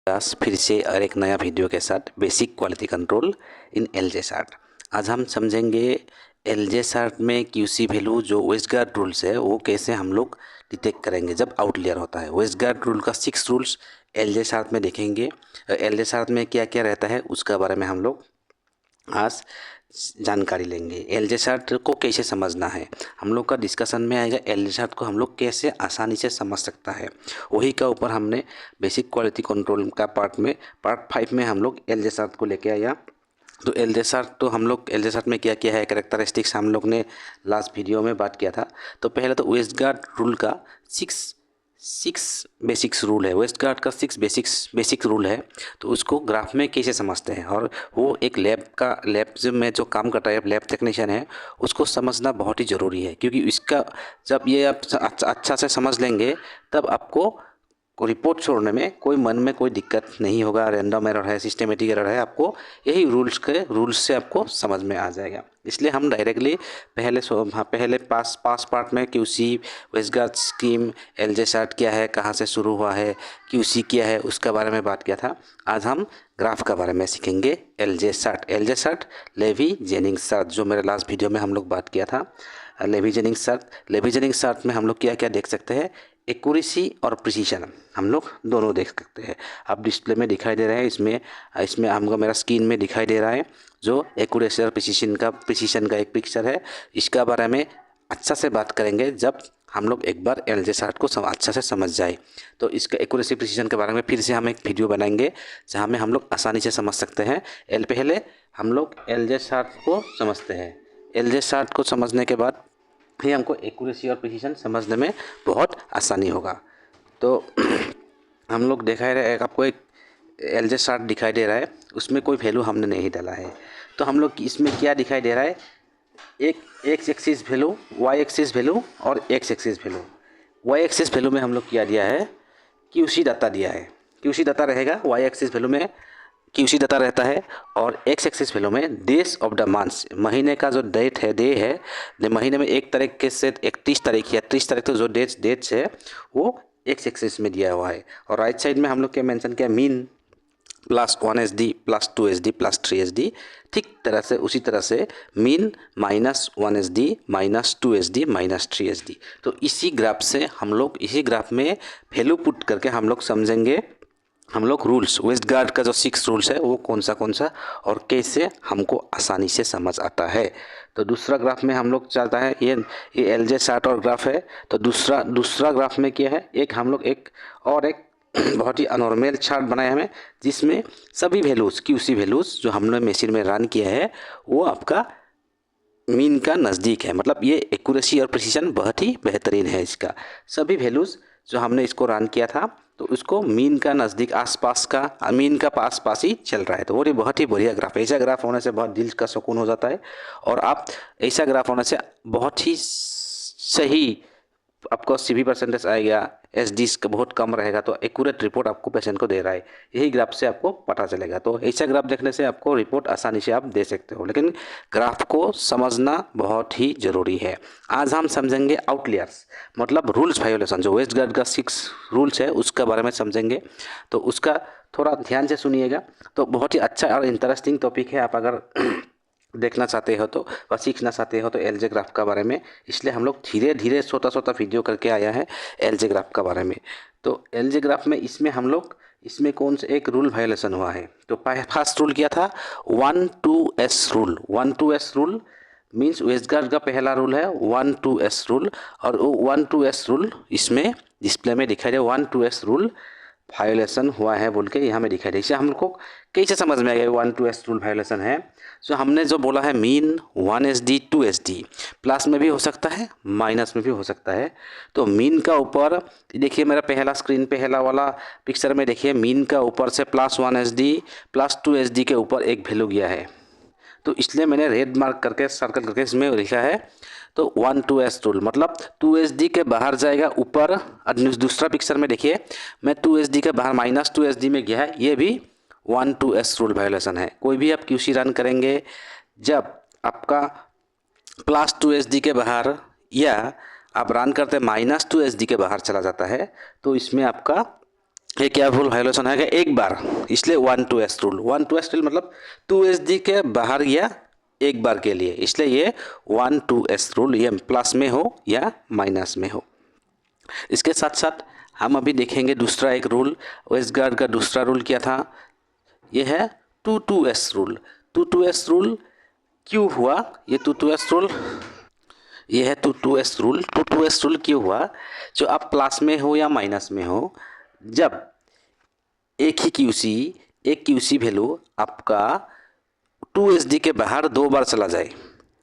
आज फिर से और एक नया वीडियो के साथ बेसिक क्वालिटी कंट्रोल इन एलजे चार्ट। आज हम समझेंगे एलजे चार्ट में क्यूसी वैल्यू जो वेस्ट गार्ड रूल्स है वो कैसे हम लोग डिटेक्ट करेंगे जब आउटलियर होता है। वेस्ट गार्ड रूल का 6 रूल्स एलजे चार्ट में देखेंगे। एलजे चार्ट में क्या क्या रहता है उसका बारे में हम लोग आज जानकारी लेंगे। एलजे चार्ट को कैसे समझना है हम लोग का डिस्कशन में आएगा। एलजे चार्ट को हम लोग कैसे आसानी से समझ सकता है वही का ऊपर हमने बेसिक क्वालिटी कंट्रोल का पार्ट 5 में हम लोग एलजे चार्ट को लेके आया। तो एलजे चार्ट तो हम लोग एलजे चार्ट में क्या क्या है कैरेक्टरिस्टिक्स हम लोग ने लास्ट वीडियो में बात किया था। तो पहले तो वेस्ट गार्ड रूल का सिक्स बेसिक्स रूल है। वेस्ट गार्ड का 6 बेसिक रूल है। तो उसको ग्राफ में कैसे समझते हैं और वो एक लैब में जो काम करता है लैब टेक्नीशियन है उसको समझना बहुत ही ज़रूरी है, क्योंकि इसका जब ये आप अच्छा से समझ लेंगे तब आपको रिपोर्ट छोड़ने में कोई मन में कोई दिक्कत नहीं होगा। रैंडम एरर है, सिस्टमेटिक एरर है, आपको यही रूल्स से आपको समझ में आ जाएगा। इसलिए हम डायरेक्टली पहले पास पार्ट में QC, Westgard scheme, LJ chart क्या है, कहाँ से शुरू हुआ है, क्यूसी क्या है उसका बारे में बात किया था। आज हम ग्राफ का बारे में सीखेंगे। LJ chart Levey Jennings chart जो मेरे लास्ट वीडियो में हम लोग बात किया था। लेवी जेनिंग्स चार्ट में हम लोग क्या क्या देख सकते हैं, एक्यूरेसी और प्रिसीशन हम लोग दोनों देख सकते हैं। अब डिस्प्ले में दिखाई दे रहा है, इसमें हमको मेरा स्क्रीन में दिखाई दे रहा है जो एक्यूरेसी और प्रिसीशन का एक पिक्चर है। इसका बारे में अच्छा से बात करेंगे जब हम लोग एक बार एलजे चार्ट को अच्छा से समझ जाए। तो इसका एक्यूरेसी प्रिसीशन के बारे में फिर से हम एक वीडियो बनाएंगे जहाँ में हम लोग आसानी से समझ सकते हैं। पहले हम लोग एलजे चार्ट को समझते हैं। एलजे चार्ट को समझने के बाद ही हमको एक्यूरेसी और प्रिसीशन समझने में बहुत आसानी होगा। तो हम लोग दिखाई रहे आपको एक एलजे चार्ट दिखाई दे रहा है, उसमें कोई वैल्यू हमने नहीं डाला है। तो हम लोग इसमें क्या दिखाई दे रहा है, एक X axis value, Y axis value और X axis value. Y axis value में हम लोग क्या दिया है, क्यूसी डाटा दिया है। क्यूसी डाटा रहेगा वाई एक्सिस वैल्यू में, क्यूसी डाटा रहता है। और एक्स एक्सिस वैल्यू में डेज ऑफ द मंथ्स, महीने का जो डेट है, डे है, महीने में 1 तारीख के से 31 तारीख या 30 तारीख तक जो डेट्स है वो एक्स एक्सिस में दिया हुआ है। और राइट साइड में हम लोग क्या मेंशन किया, mean plus 1 SD plus 2 SD plus 3 SD। ठीक तरह से उसी तरह से mean minus 1 SD minus 2 SD minus 3 SD। तो इसी ग्राफ में वैल्यू पुट करके हम लोग समझेंगे हम लोग रूल्स, वेस्ट गार्ड का जो 6 रूल्स है वो कौन सा और कैसे हमको आसानी से समझ आता है। तो दूसरा ग्राफ में हम लोग चलता है, ये एलजे चार्ट और ग्राफ है। तो दूसरा ग्राफ में क्या है, एक बहुत ही अनॉर्मल चार्ट बनाया हमें जिसमें सभी वैल्यूज़ क्यूसी वैल्यूज़ जो हमने मशीन में रन किया है वो आपका मीन का नज़दीक है। मतलब ये एक्यूरेसी और प्रिसीजन बहुत ही बेहतरीन है। इसका सभी वैल्यूज़ जो हमने इसको रन किया था तो उसको मीन का नज़दीक आसपास का, मीन का पास ही चल रहा है। तो वो ये बहुत ही बढ़िया ग्राफ है। ऐसा ग्राफ होने से बहुत दिल का सुकून हो जाता है। और आप ऐसा ग्राफ होने से बहुत ही सही आपको CV परसेंटेज आएगा, SD का बहुत कम रहेगा। तो एक्यूरेट रिपोर्ट आपको पेशेंट को दे रहा है, यही ग्राफ से आपको पता चलेगा। तो ऐसा ग्राफ देखने से आपको रिपोर्ट आसानी से आप दे सकते हो, लेकिन ग्राफ को समझना बहुत ही ज़रूरी है। आज हम समझेंगे आउटलियर्स, मतलब रूल्स वायोलेशन। जो वेस्ट गार्ड का 6 रूल्स है उसका बारे में समझेंगे। तो उसका थोड़ा ध्यान से सुनिएगा। तो बहुत ही अच्छा और इंटरेस्टिंग टॉपिक है। आप अगर देखना चाहते हो तो व सीखना चाहते हो तो एलजे ग्राफ का बारे में, इसलिए हम लोग धीरे धीरे छोटा वीडियो करके आया है एलजे ग्राफ का बारे में। तो एलजे ग्राफ में इसमें कौन सा एक रूल वायोलेशन हुआ है। तो फर्स्ट रूल क्या था, 1-2S rule. 1-2S rule means Westgard का पहला रूल है 1-2S रूल। और वो 1-2S रूल इसमें डिस्प्ले में दिखाई दे, 1-2S रूल वायोलेशन हुआ है बोल के यहाँ में दिखाई दे। इसे हम लोग को कैसे समझ में आएगा 1-2S रूल वायोलेशन है। जो हमने जो बोला है मीन 1 SD 2 SD, प्लस में भी हो सकता है माइनस में भी हो सकता है। तो मीन का ऊपर देखिए, मेरा पहला वाला पिक्चर में देखिए, मीन का ऊपर से प्लस 1 SD प्लस 2 SD के ऊपर एक वैल्यू गया है। तो इसलिए मैंने रेड मार्क करके सर्कल करके इसमें लिखा है। तो 1-2S रूल मतलब 2 SD के बाहर जाएगा ऊपर। दूसरा पिक्चर में देखिए, मैं 2 SD के बाहर माइनस 2 SD में गया है, ये भी 1-2S रूल वायोलेशन है। कोई भी आप क्यूसी रन करेंगे जब आपका प्लस 2 SD के बाहर या आप रन करते माइनस 2 SD के बाहर चला जाता है तो इसमें आपका ये क्या रूल वायोलेशन है कि एक बार, इसलिए 1 2 S रूल। 1 2 S रूल मतलब 2SD के बाहर गया एक बार के लिए, इसलिए ये 1 2 S रूल, ये प्लस में हो या माइनस में हो। इसके साथ साथ हम अभी देखेंगे दूसरा एक रूल, वेस्ट गार्ड का दूसरा रूल क्या था, ये है 2 2S रूल। 2 2S रूल क्यों हुआ, ये 2 2S रूल, ये है 2 2S रूल। 2 2S रूल क्यों हुआ, जो आप प्लस में हो या माइनस में हो, जब एक क्यूसी वैल्यू आपका 2SD के बाहर 2 बार चला जाए,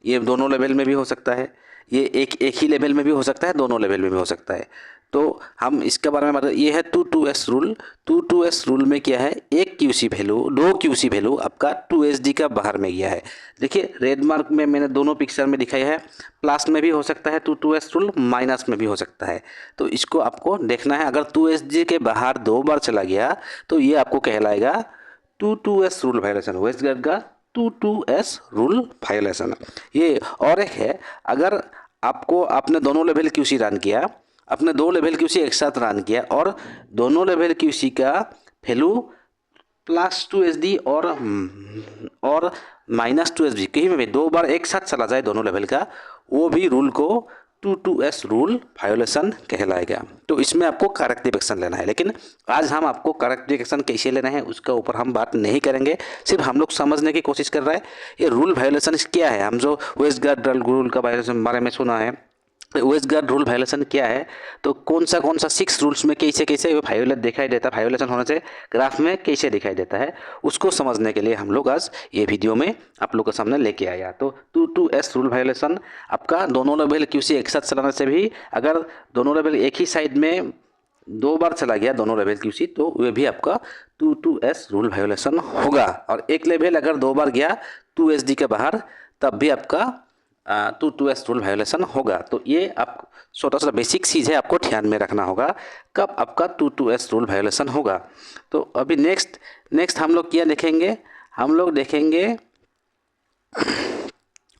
ये दोनों लेवल में भी हो सकता है, ये एक ही लेवल में भी हो सकता है, दोनों लेवल में भी हो सकता है। तो हम इसके बारे में मतलब ये है 2 2S रूल। 2 2S रूल में क्या है, एक क्यूसी वैल्यू, 2 क्यूसी वैल्यू आपका 2SD का बाहर में गया है। देखिए रेड मार्क में मैंने दोनों पिक्चर में दिखाया है, प्लस में भी हो सकता है 2 2S रूल, माइनस में भी हो सकता है। तो इसको आपको देखना है, अगर 2SD के बाहर 2 बार चला गया तो ये आपको कहलाएगा 2 2S rule violation, waste guard का 2 2S रूल वायलेशन। ये और एक है, अगर आपने दोनों लेवल क्यूसी रन किया, अपने 2 लेवल क्यूसी एक साथ रन किया और दोनों लेवल क्यूसी का वैल्यू +2SD और -2SD कहीं में भी 2 बार एक साथ चला जाए दोनों लेवल का, वो भी रूल को 2 2S रूल वायोलेशन कहलाएगा। तो इसमें आपको करेक्टिव एक्शन लेना है, लेकिन आज हम आपको करेक्टिव एक्शन कैसे लेना है उसका ऊपर हम बात नहीं करेंगे, सिर्फ हम लोग समझने की कोशिश कर रहे हैं ये रूल वायोलेशन क्या है। हम जो वेस्ट गार्ड रूल का वायोलेशन बारे में सुना है, वेस्ट गार्ड रूल वायोलेशन क्या है, तो कौन सा 6 रूल्स में कैसे कैसे वायोलेट दिखाई देता है, वायोलेशन होने से ग्राफ में कैसे दिखाई देता है, उसको समझने के लिए हम लोग आज ये वीडियो में आप लोग के सामने लेके आया। तो 2 2S रूल वायोलेशन आपका दोनों लेवल क्यूसी एक साथ चलाने से भी, अगर दोनों लेवल एक ही साइड में 2 बार चला गया दोनों लेवल क्यूसी, तो वे भी आपका 2 2S रूल वायोलेशन होगा। और एक लेवल अगर 2 बार गया 2SD के बाहर, तब भी आपका 2 2S रूल वायोलेशन होगा। तो ये आप छोटा सा बेसिक चीज़ है, आपको ध्यान में रखना होगा कब आपका 2 2S रूल वायोलेशन होगा। तो अभी नेक्स्ट हम लोग क्या देखेंगे, हम लोग देखेंगे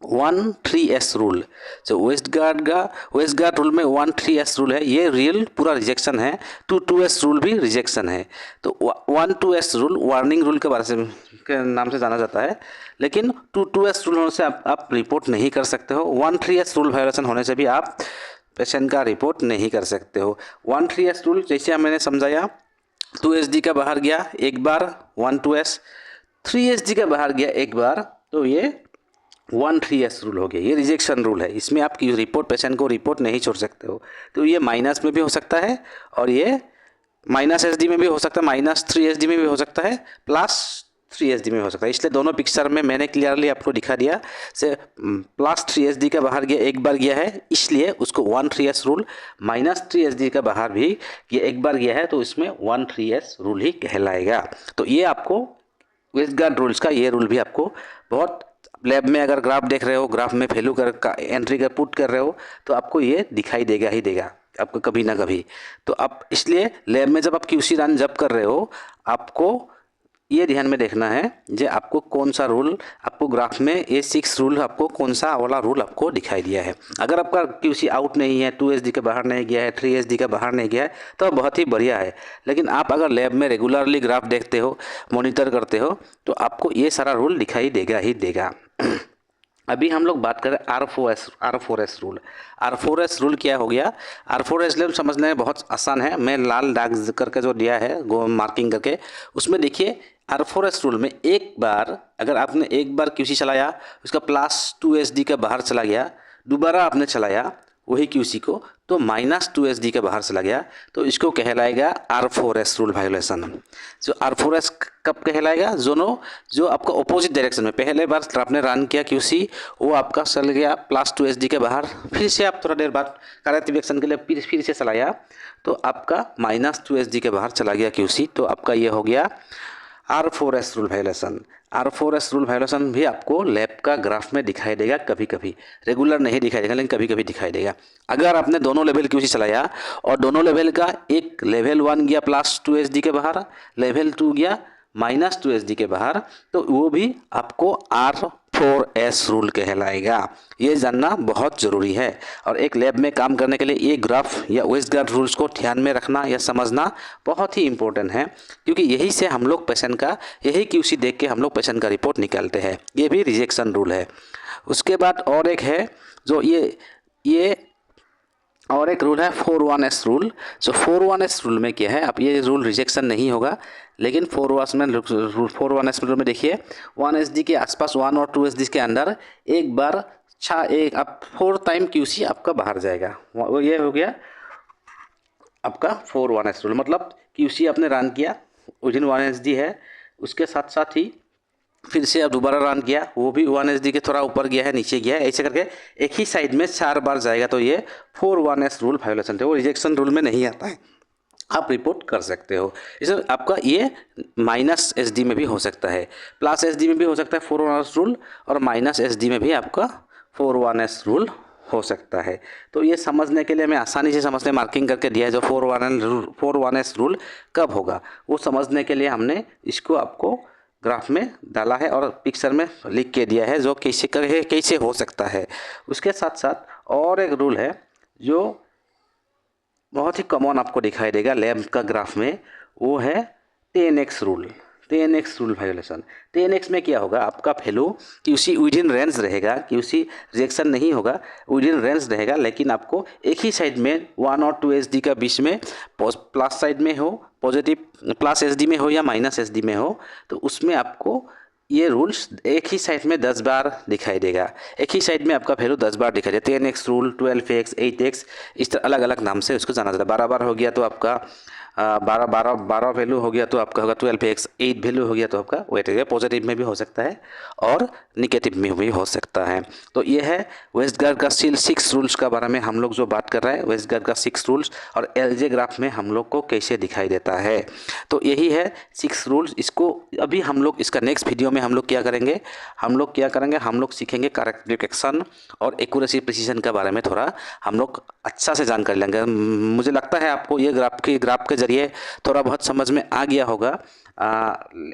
1 3S रूल। जो वेस्ट गार्ड रूल में 1 3S रूल है, ये रियल पूरा रिजेक्शन है, 2 2S रूल भी रिजेक्शन है। तो 1 2S रूल वार्निंग रूल के बारे में के नाम से जाना जाता है, लेकिन 2 2S रूल होने से आप रिपोर्ट नहीं कर सकते हो। 1 3S रूल वायोलेशन होने से भी आप पेशेंट का रिपोर्ट नहीं कर सकते हो। 1 3S रूल जैसे मैंने समझाया, 2SD का बाहर गया एक बार 1 2S, 3SD का बाहर गया एक बार, तो ये 1 3S रूल हो गया, ये रिजेक्शन रूल है। इसमें आप रिपोर्ट पेशेंट को रिपोर्ट नहीं छोड़ सकते हो। तो ये माइनस में भी हो सकता है और ये -SD में भी हो सकता है, -3SD में भी हो सकता है, +3SD में हो सकता है। इसलिए दोनों पिक्चर में मैंने क्लियरली आपको दिखा दिया से +3SD का बाहर गया एक बार गया है, इसलिए उसको 1 3S रूल, -3SD का बाहर भी ये एक बार गया है तो इसमें 1 3S रूल ही कहलाएगा। तो ये आपको वेस्ट गार्ड रूल्स का ये रूल भी आपको बहुत, लैब में अगर ग्राफ देख रहे हो, ग्राफ में वैल्यू कर एंट्री कर पुट कर रहे हो, तो आपको ये दिखाई देगा ही देगा आपको कभी ना कभी। तो आप इसलिए लैब में जब आप क्यूसी रन जब कर रहे हो, आपको ये ध्यान में देखना है जो आपको कौन सा रूल आपको ग्राफ में ये 6 रूल आपको कौन सा वाला रूल आपको दिखाई दिया है। अगर आपका क्यूसी आउट नहीं है, 2SD के बाहर नहीं गया है, 3SD के बाहर नहीं गया है, तो बहुत ही बढ़िया है। लेकिन आप अगर लैब में रेगुलरली ग्राफ देखते हो, मॉनिटर करते हो, तो आपको ये सारा रूल दिखाई देगा ही देगा। अभी हम लोग बात करें R4S रूल। R4S रूल क्या हो गया, R4S रूल समझने में बहुत आसान है। मैं लाल दाग करके जो दिया है गो मार्किंग करके, उसमें देखिए R4S रूल में एक बार अगर आपने एक बार क्यूसी चलाया, उसका +2SD का बाहर चला गया, दोबारा आपने चलाया वही क्यूसी को तो -2SD के बाहर चला गया, तो इसको कहलाएगा R4S रूल वायोलेशन। जो R4S कब कहलाएगा, जो आपका अपोजिट डायरेक्शन में पहले बार आपने रन किया क्यूसी, वो आपका चल गया +2SD के बाहर, फिर से आप थोड़ा देर बाद करेक्टिव एक्शन के लिए फिर से चलाया, तो आपका -2SD के बाहर चला गया क्यूसी, तो आपका ये हो गया R4S rule violation. R4S rule violation भी आपको लैब का ग्राफ में दिखाई देगा, कभी कभी रेगुलर नहीं दिखाई देगा, लेकिन कभी कभी दिखाई देगा। अगर आपने दोनों लेवल क्यूसी चलाया और दोनों लेवल का एक लेवल 1 गया +2SD के बाहर, लेवल 2 गया -2SD के बाहर, तो वो भी आपको 4S रूल कहलाएगा। ये जानना बहुत ज़रूरी है और एक लैब में काम करने के लिए ये ग्राफ या वेस्टगार्ड रूल्स को ध्यान में रखना या समझना बहुत ही इम्पोर्टेंट है, क्योंकि यही से हम लोग पेशेंट का यही QC देख के हम लोग पेशेंट का रिपोर्ट निकालते हैं। ये भी रिजेक्शन रूल है। उसके बाद और एक है जो ये और एक रूल है 4-1S रूल। जो 4-1S रूल में क्या है, अब ये रूल रिजेक्शन नहीं होगा, लेकिन 4-1S रूल में देखिए 1SD के आसपास 1 और 2SD के अंदर एक बार अब 4 टाइम QC आपका बाहर जाएगा। वो ये हो गया आपका 4-1S रूल। मतलब QC आपने रन किया विदिन 1SD है, उसके साथ साथ ही फिर से अब दोबारा रन किया, वो भी 1SD के थोड़ा ऊपर गया है, नीचे गया है, ऐसे करके एक ही साइड में 4 बार जाएगा, तो ये 4-1S रूल वायोलेशन है। वो रिजेक्शन रूल में नहीं आता है, आप रिपोर्ट कर सकते हो। इसे आपका ये -SD में भी हो सकता है, +SD में भी हो सकता है 4-1S रूल, और -SD में भी आपका 4-1S रूल हो सकता है। तो ये समझने के लिए मैं आसानी से समझने मार्किंग करके दिया है जो 4-1S रूल कब होगा, वो समझने के लिए हमने इसको आपको ग्राफ में डाला है और पिक्चर में लिख के दिया है जो कैसे हो सकता है। उसके साथ साथ और एक रूल है जो बहुत ही कॉमन आपको दिखाई देगा लैब का ग्राफ में, वो है 10x rule. 10x rule violation. 10x में क्या होगा, आपका वैल्यू QC विदिन रेंज रहेगा, QC रिजेक्शन नहीं होगा, विदिन रेंज रहेगा, लेकिन आपको एक ही साइड में 1 और 2SD का बीच में प्लस साइड में हो, पॉजिटिव +SD में हो या -SD में हो, तो उसमें आपको ये रूल्स एक ही साइड में 10 बार दिखाई देगा। एक ही साइड में आपका वैल्यू 10 बार दिखाई देगा। 10x रूल, 12x, 8x, इस तरह अलग अलग नाम से उसको जाना जाता है। 12 बार हो गया तो आपका 12 वैल्यू हो गया तो आपका होगा 12x, 8 वैल्यू हो गया तो आपका वेट है। पॉजिटिव में भी हो सकता है और निगेटिव में भी हो सकता है। तो ये है वेस्टगार्ड का 6 रूल्स का बारे में हम लोग जो बात कर रहे हैं, वेस्टगार्ड का 6 रूल्स और LJ ग्राफ में हम लोग को कैसे दिखाई देता है। तो यही है 6 रूल्स। इसको अभी हम लोग इसका नेक्स्ट वीडियो में हम लोग क्या करेंगे, हम लोग सीखेंगे करेक्ट डिटेक्शन और एक्यूरेसी प्रिसीजन के बारे में थोड़ा हम लोग अच्छा से जानकारी लेंगे। मुझे लगता है आपको ये ग्राफ के जरिए थोड़ा बहुत समझ में आ गया होगा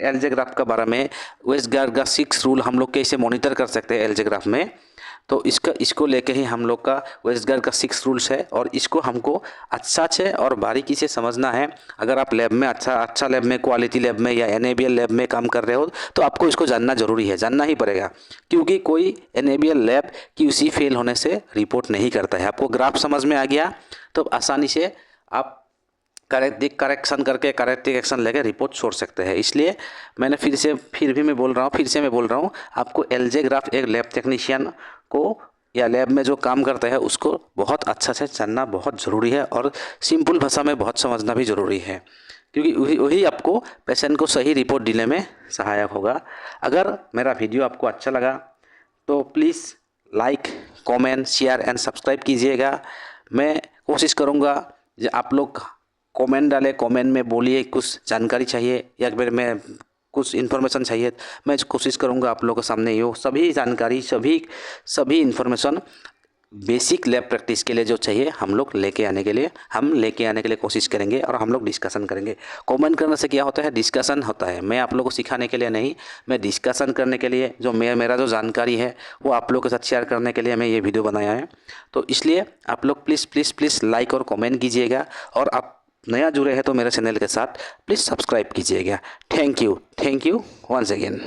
LJ ग्राफ के बारे में। वेस्टगार्ड का 6 रूल हम लोग कैसे मॉनिटर कर सकते हैं LJ ग्राफ में, तो इसको लेके ही हम लोग का वेस्टगार्ड का 6 रूल्स है और इसको हमको अच्छा से और बारीकी से समझना है। अगर आप लैब में अच्छा लैब में, क्वालिटी लैब में या NABL लैब में काम कर रहे हो तो आपको इसको जानना ज़रूरी है, जानना ही पड़ेगा, क्योंकि कोई NABL लैब QC फेल होने से रिपोर्ट नहीं करता है। आपको ग्राफ समझ में आ गया तो आसानी से आप करेक्शन करके करेक्ट एक्शन लेके रिपोर्ट छोड़ सकते हैं। इसलिए मैंने फिर से मैं बोल रहा हूँ आपको LJ ग्राफ एक लैब टेक्नीशियन को या लैब में जो काम करता है उसको बहुत अच्छा से जानना बहुत ज़रूरी है और सिंपल भाषा में बहुत समझना भी ज़रूरी है, क्योंकि वही आपको पेशेंट को सही रिपोर्ट देने में सहायक होगा। अगर मेरा वीडियो आपको अच्छा लगा तो please like, comment, share and subscribe कीजिएगा। मैं कोशिश करूँगा कि आप लोग कमेंट डालें, कमेंट में बोलिए कुछ जानकारी चाहिए या फिर मैं कुछ इन्फॉर्मेशन चाहिए, मैं कोशिश करूंगा आप लोगों के सामने ये सभी जानकारी सभी इन्फॉर्मेशन बेसिक लैब प्रैक्टिस के लिए जो चाहिए हम लेके आने के लिए कोशिश करेंगे और हम लोग डिस्कशन करेंगे। कमेंट करने से क्या होता है, डिस्कशन होता है। मैं आप लोगों को सिखाने के लिए नहीं, मैं डिस्कशन करने के लिए जो मेरा जो जानकारी है वो आप लोगों के साथ शेयर करने के लिए मैं ये वीडियो बनाया है। तो इसलिए आप लोग प्लीज़ लाइक और कमेंट कीजिएगा और आप नया जुड़े हैं तो मेरे चैनल के साथ प्लीज़ सब्सक्राइब कीजिएगा। Thank you once again.